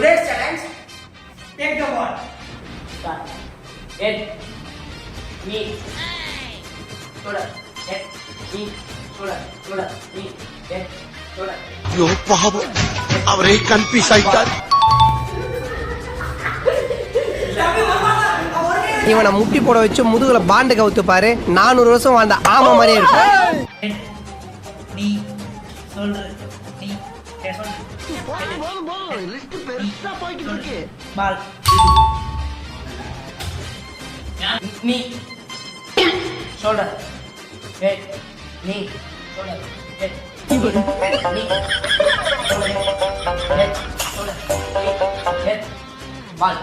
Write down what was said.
Today's challenge. Take the ball. Start. Head. Knee. Shoulder. Head. Knee. Shoulder. Shoulder. Knee. Head. Shoulder. ஐயோ பாவம் அவரே confuse ஆயிட்டார். இவனை முட்டி போட வச்சு முதுகுல பாண்டு கவுத்து பாரு 400 வருஷம் வாழ்ந்த ஆமா மாதிரியே இருக்கும். Head. Knee. Shoulder. Knee. Head. Shoulder. List பெருசா போயிட்டு இருக்கு. Ball. Knee. Shoulder. Head. Knee. Shoulder. Head. Knee. Shoulder. Head. Shoulder. Knee. Head. Ball.